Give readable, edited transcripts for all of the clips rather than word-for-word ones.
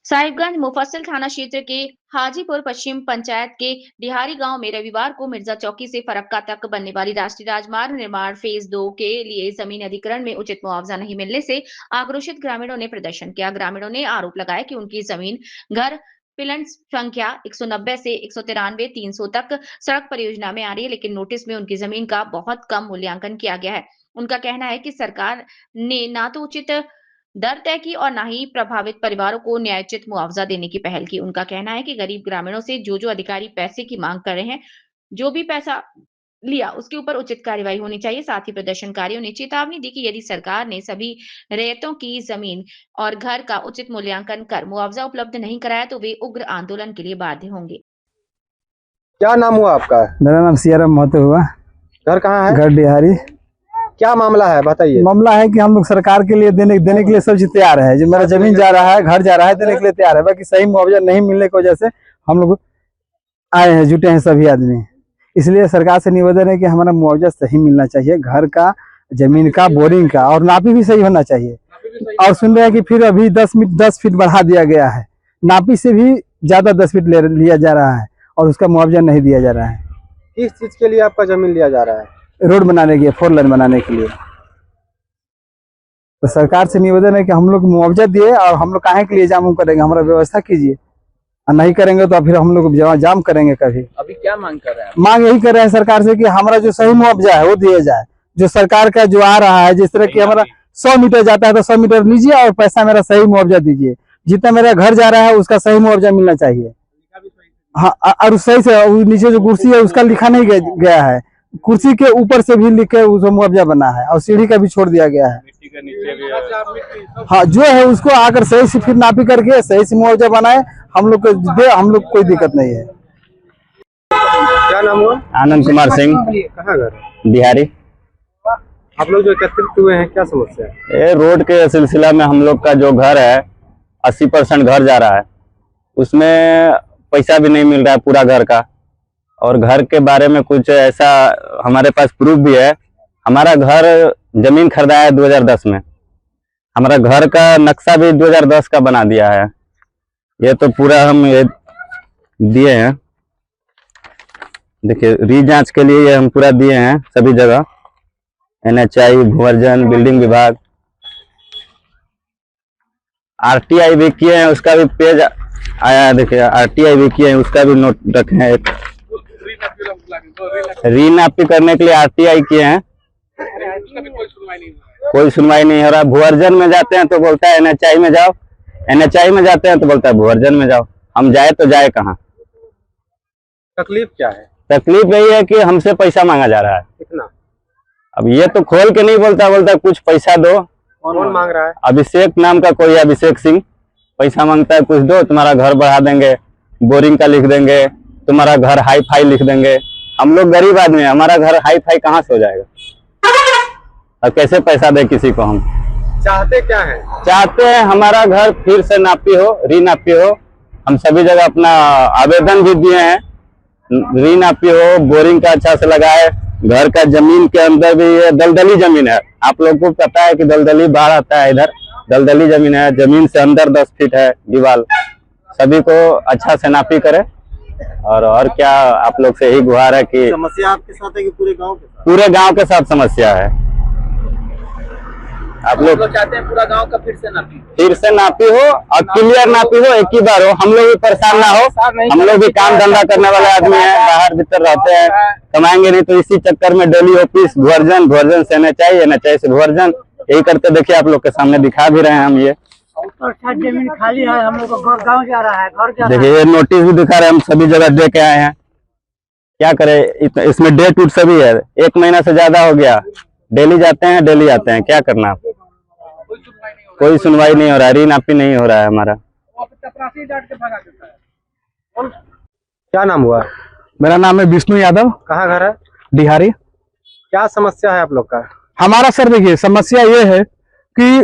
साहिबगंज मुफस्सिल थाना क्षेत्र के हाजीपुर पश्चिम पंचायत के डिहारी गांव में रविवार को मिर्जा चौकी से फरक्का तक बनने वाली राष्ट्रीय राजमार्ग निर्माण फेज 2 के लिए जमीन अधिग्रहण में उचित मुआवजा नहीं मिलने से आक्रोशित ग्रामीणों ने प्रदर्शन किया। ग्रामीणों ने आरोप लगाया कि उनकी जमीन घर पिलंट संख्या 190 से 193 300 तक सड़क परियोजना में आ रही है, लेकिन नोटिस में उनकी जमीन का बहुत कम मूल्यांकन किया गया है। उनका कहना है कि सरकार ने ना तो उचित दर तय की और ना ही प्रभावित परिवारों को न्यायोचित मुआवजा देने की पहल की। उनका कहना है कि गरीब ग्रामीणों से जो अधिकारी पैसे की मांग कर रहे हैं, जो भी पैसा लिया उसके ऊपर उचित कार्रवाई होनी चाहिए। साथ ही प्रदर्शनकारियों ने चेतावनी दी कि यदि सरकार ने सभी रैयतों की जमीन और घर का उचित मूल्यांकन कर मुआवजा उपलब्ध नहीं कराया तो वे उग्र आंदोलन के लिए बाध्य होंगे। क्या नाम हुआ आपका? मेरा नाम सियाराम महतो हुआ। घर कहाँ है? घर डिहारी। क्या मामला है बताइए। मामला है कि हम लोग सरकार के लिए देने के लिए सब चीज तैयार है। जो मेरा जमीन जा रहा है, घर जा रहा है, देने के लिए तैयार है। बाकी सही मुआवजा नहीं मिलने की वजह से हम लोग आए हैं, जुटे हैं सभी आदमी। इसलिए सरकार से निवेदन है कि हमारा मुआवजा सही मिलना चाहिए, घर का, जमीन का, बोरिंग का, और नापी भी सही होना चाहिए। और सुन रहे हैं कि फिर अभी 10 फीट बढ़ा दिया गया है, नापी से भी ज्यादा 10 फीट लिया जा रहा है और उसका मुआवजा नहीं दिया जा रहा है। किस चीज के लिए आपका जमीन लिया जा रहा है? रोड बनाने के लिए, 4 लाइन बनाने के लिए। तो सरकार से निवेदन है कि हम लोग मुआवजा दिए, और हम लोग काहे के लिए जाम करेंगे, हमारा व्यवस्था कीजिए। और नहीं करेंगे तो फिर हम लोग जाम करेंगे। कभी अभी क्या मांग कर रहे हैं? मांग यही कर रहे हैं सरकार से कि हमारा जो सही मुआवजा है वो दिया जाए। जो सरकार का जो आ रहा है, जिस तरह की हमारा 100 मीटर जाता है तो 100 मीटर लीजिए और पैसा मेरा सही मुआवजा दीजिए। जितना मेरा घर जा रहा है उसका सही मुआवजा मिलना चाहिए। हाँ, और सही से नीचे जो कुर्सी है उसका लिखा नहीं गया है, कुर्सी के ऊपर से भी लिख के उसको मुआवजा बना है, और सीढ़ी का भी छोड़ दिया गया है। हाँ, जो है उसको आकर सही से फिर नापी करके सही से मुआवजा बनाए, हम लोग को दे, हम लोग कोई दिक्कत नहीं है। क्या नाम हुआ? आनंद कुमार सिंह। कहाँ घर? बिहारी। आप लोग जो एकत्रित हुए हैं, क्या समस्या है? ये रोड के सिलसिला में हम लोग का जो घर है 80% घर जा रहा है, उसमें पैसा भी नहीं मिल रहा है पूरा घर का। और घर के बारे में कुछ ऐसा हमारे पास प्रूफ भी है। हमारा घर जमीन खरीदा है 2010 में, हमारा घर का नक्शा भी 2010 का बना दिया है। ये तो पूरा हम ये दिए हैं, देखिए री जांच के लिए ये हम पूरा दिए हैं सभी जगह। NHI, भूवर्जन, बिल्डिंग विभाग, RTI भी किए हैं, उसका भी पेज आया है। देखिए RTI भी किए हैं, उसका भी नोट रखे हैं। री नापी करने के लिए RTI किए हैं, कोई सुनवाई नहीं हो रहा। भूवर्जन में जाते हैं तो बोलता है NHI में जाओ, NHI में जाते हैं तो बोलता है भूवर्जन में जाओ। हम जाए तो जाए कहाँ? तकलीफ क्या है? तकलीफ यही है कि हमसे पैसा मांगा जा रहा है। कितना? अब ये तो खोल के नहीं बोलता कुछ पैसा दो। कौन मांग रहा है? अभिषेक नाम का कोई, अभिषेक सिंह पैसा मांगता है, कुछ दो तुम्हारा घर बढ़ा देंगे, बोरिंग का लिख देंगे, तुम्हारा घर हाई फाई लिख देंगे। हम लोग गरीब आदमी हैं, हमारा घर हाई फाई कहाँ से हो जाएगा? और कैसे पैसा दे किसी को? हम चाहते क्या है? चाहते हैं हमारा घर फिर से नापी हो, री नापी हो। हम सभी जगह अपना आवेदन भी दिए हैं, री नापी हो, बोरिंग का अच्छा से लगाए। घर का जमीन के अंदर भी ये दलदली जमीन है, आप लोग को पता है कि दलदली बाढ़ आता है, इधर दलदली जमीन है। जमीन से अंदर 10 फीट है दीवार। सभी को अच्छा से नापी करे। और क्या आप लोग से यही गुहार है कि समस्या आपके साथ है कि पूरे गांव के साथ? पूरे गांव के साथ समस्या है। आप लोग चाहते हैं पूरा गांव का फिर से नापी हो और क्लियर नापी हो, एक ही बार हो, हम लोग भी परेशान ना हो। हम लोग भी काम धंधा करने वाले आदमी हैं, बाहर भीतर रहते हैं, कमाएंगे नहीं तो इसी चक्कर में डेली ऑफिस, भूवर्जन से NHI से भूवर्जन, यही करते। देखिए आप लोग के सामने दिखा भी रहे हैं हम। ये जमीन खाली है, हम लोग को गाँव जा रहा है, घर जा रहा है। देखिए ये नोटिस भी दिखा रहे हैं, हम सभी जगह दे के आए हैं। क्या करें, इसमें डेट उट सभी है, 1 महीना से ज्यादा हो गया। डेली जाते हैं, डेली आते हैं, क्या करना? कोई सुनवाई नहीं हो रहा है, री नापी नहीं हो रहा है हमारा। क्या नाम हुआ? मेरा नाम है विष्णु यादव। कहाँ घर है? डिहारी। क्या समस्या है आप लोग का? हमारा सर देखिए समस्या ये है कि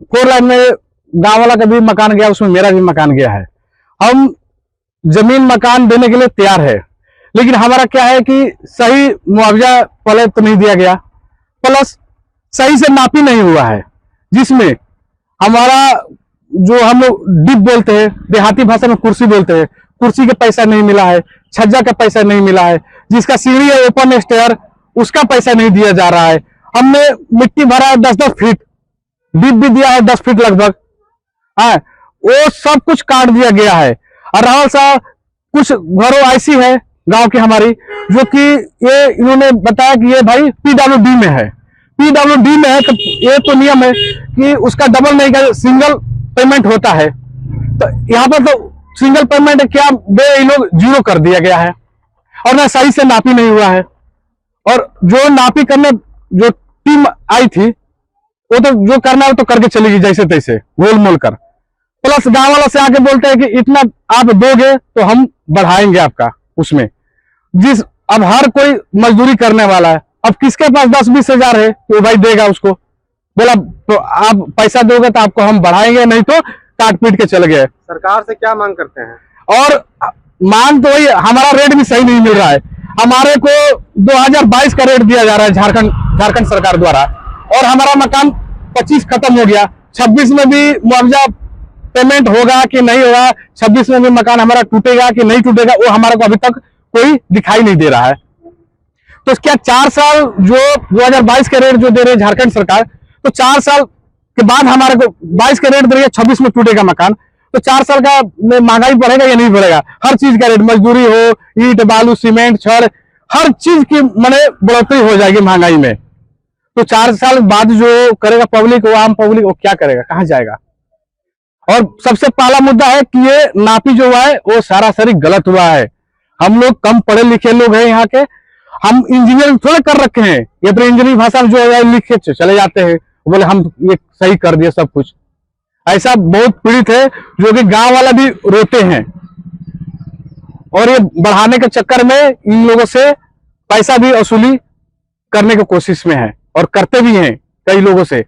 4 लाइन में गांव वाला का भी मकान गया, उसमें मेरा भी मकान गया है। हम जमीन मकान देने के लिए तैयार है, लेकिन हमारा क्या है कि सही मुआवजा पहले तो नहीं दिया गया, प्लस सही से नापी नहीं हुआ है, जिसमें हमारा जो हम लोग डिप बोलते हैं, देहाती भाषा में कुर्सी बोलते हैं, कुर्सी का पैसा नहीं मिला है, छज्जा का पैसा नहीं मिला है, जिसका सीढ़ी है ओपन स्टेयर उसका पैसा नहीं दिया जा रहा है। हमने मिट्टी भरा है 10-10 फीट, डिप भी दिया है 10 फीट लगभग, हाँ वो सब कुछ काट दिया गया है। और रहा सा कुछ घरों ऐसी है गांव की हमारी, जो कि ये इन्होंने बताया कि ये भाई PWD में है, PWD में है तो ये तो नियम है कि उसका डबल नहीं का सिंगल पेमेंट होता है। तो यहाँ पर तो सिंगल पेमेंट क्या इन लोग जीरो कर दिया गया है, और ना सही से नापी नहीं हुआ है। और जो नापी करने जो टीम आई थी वो तो जो करना है वो तो करके चली गई जैसे तैसे गोल मोल कर, प्लस गांव वाला से आके बोलते हैं कि इतना आप दोगे तो हम बढ़ाएंगे आपका उसमें। अब हर कोई मजदूरी करने वाला है, अब किसके पास 10-20 हजार है वो भाई देगा उसको, बोला तो आप पैसा दोगे तो आपको हम बढ़ाएंगे, नहीं तो काट पीट के चले गए। सरकार से क्या मांग करते हैं? और मांग तो वही, हमारा रेट भी सही नहीं मिल रहा है। हमारे को 2022 का रेट दिया जा रहा है झारखंड सरकार द्वारा, और हमारा मकान 25 खत्म हो गया, 26 में भी मुआवजा पेमेंट होगा कि नहीं होगा, 26 में भी मकान हमारा टूटेगा कि नहीं टूटेगा, वो हमारे को अभी तक कोई दिखाई नहीं दे रहा है। तो क्या 4 साल जो 2022 के रेट जो दे रहे हैं झारखंड सरकार, तो 4 साल के बाद हमारे को 22 का रेट दे रही है, 26 में टूटेगा मकान, तो 4 साल का महंगाई बढ़ेगा या नहीं बढ़ेगा? हर चीज का रेट, मजदूरी हो, ईंट बालू सीमेंट छड़, हर चीज की माने बढ़ोतरी हो जाएगी महंगाई में। तो 4 साल बाद जो करेगा पब्लिक, वो आम पब्लिक, वो क्या करेगा, कहाँ जाएगा? और सबसे पहला मुद्दा है कि ये नापी जो हुआ है वो सरासरी गलत हुआ है। हम लोग कम पढ़े लिखे लोग हैं यहाँ के, हम इंजीनियरिंग थोड़े कर रखे हैं, ये अपनी इंजीनियरिंग भाषा में जो है लिखे चले जाते हैं, बोले हम ये सही कर दिए सब कुछ। ऐसा बहुत पीड़ित है जो कि गांव वाला भी रोते हैं, और ये बढ़ाने के चक्कर में इन लोगों से पैसा भी वसूली करने की कोशिश में है, और करते भी हैं कई लोगों से।